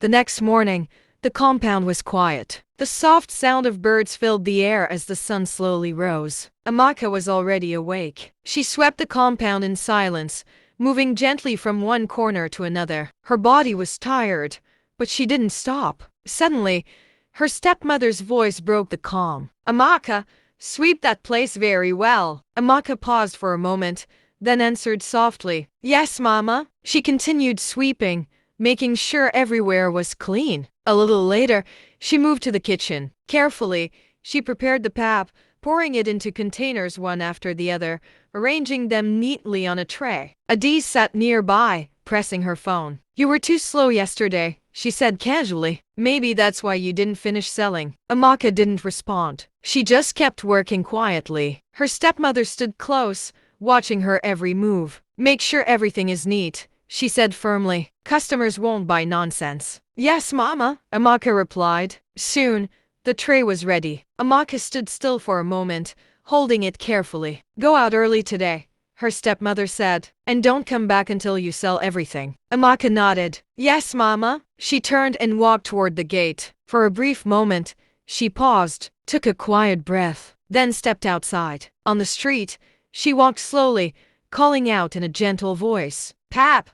The next morning, the compound was quiet. The soft sound of birds filled the air as the sun slowly rose. Amaka was already awake. She swept the compound in silence, moving gently from one corner to another. Her body was tired, but she didn't stop. Suddenly, her stepmother's voice broke the calm. "Amaka, sweep that place very well." Amaka paused for a moment, then answered softly, "Yes, Mama." She continued sweeping, making sure everywhere was clean. A little later, she moved to the kitchen. Carefully, she prepared the pap, pouring it into containers one after the other, arranging them neatly on a tray. Adie sat nearby, pressing her phone. "You were too slow yesterday," she said casually. "Maybe that's why you didn't finish selling." Amaka didn't respond. She just kept working quietly. Her stepmother stood close, watching her every move. "Make sure everything is neat," she said firmly. "Customers won't buy nonsense." "Yes, Mama," Amaka replied. Soon, the tray was ready. Amaka stood still for a moment, holding it carefully. "Go out early today," her stepmother said, "and don't come back until you sell everything." Amaka nodded. "Yes, Mama." She turned and walked toward the gate. For a brief moment, she paused, took a quiet breath, then stepped outside. On the street, she walked slowly, calling out in a gentle voice, "Pap!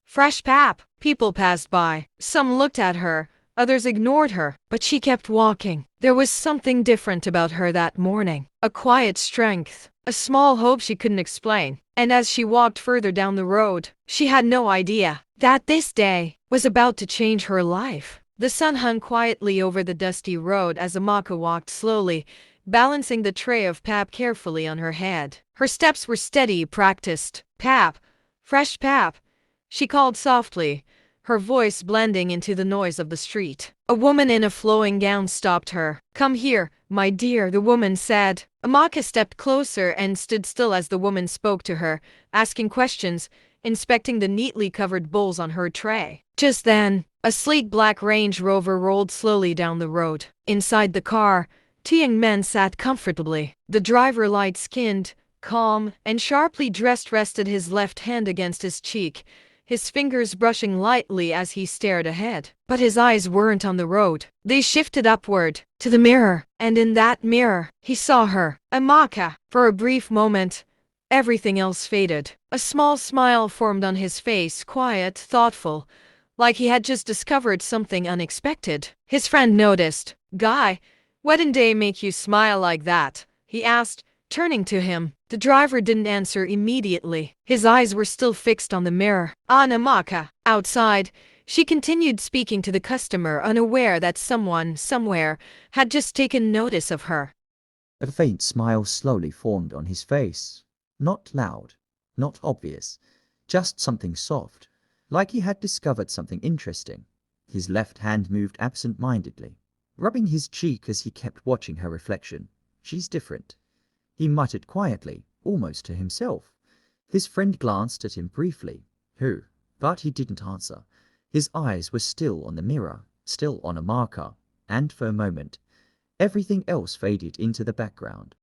Fresh pap!" People passed by. Some looked at her, others ignored her, but she kept walking. There was something different about her that morning. A quiet strength, a small hope she couldn't explain. And as she walked further down the road, she had no idea that this day was about to change her life. The sun hung quietly over the dusty road as Amaka walked slowly, balancing the tray of pap carefully on her head. Her steps were steady, practiced. "Pap! Fresh pap!" she called softly, her voice blending into the noise of the street. A woman in a flowing gown stopped her. "Come here, my dear," the woman said. Amaka stepped closer and stood still as the woman spoke to her, asking questions, inspecting the neatly covered bowls on her tray. Just then, a sleek black Range Rover rolled slowly down the road. Inside the car, two young men sat comfortably. The driver, light-skinned, calm, and sharply dressed, rested his left hand against his cheek, his fingers brushing lightly as he stared ahead. But his eyes weren't on the road. They shifted upward, to the mirror, and in that mirror, he saw her, Amaka. For a brief moment, everything else faded. A small smile formed on his face, quiet, thoughtful, like he had just discovered something unexpected. His friend noticed. "Guy, wedding day make you smile like that?" he asked, turning to him. The driver didn't answer immediately. His eyes were still fixed on the mirror. "On Amaka." Outside, she continued speaking to the customer, unaware that someone, somewhere, had just taken notice of her. A faint smile slowly formed on his face. Not loud, not obvious, just something soft, like he had discovered something interesting. His left hand moved absent-mindedly, rubbing his cheek as he kept watching her reflection. "She's different," he muttered quietly, almost to himself. His friend glanced at him briefly. "Who?" But he didn't answer. His eyes were still on the mirror, still on Amaka, and for a moment, everything else faded into the background.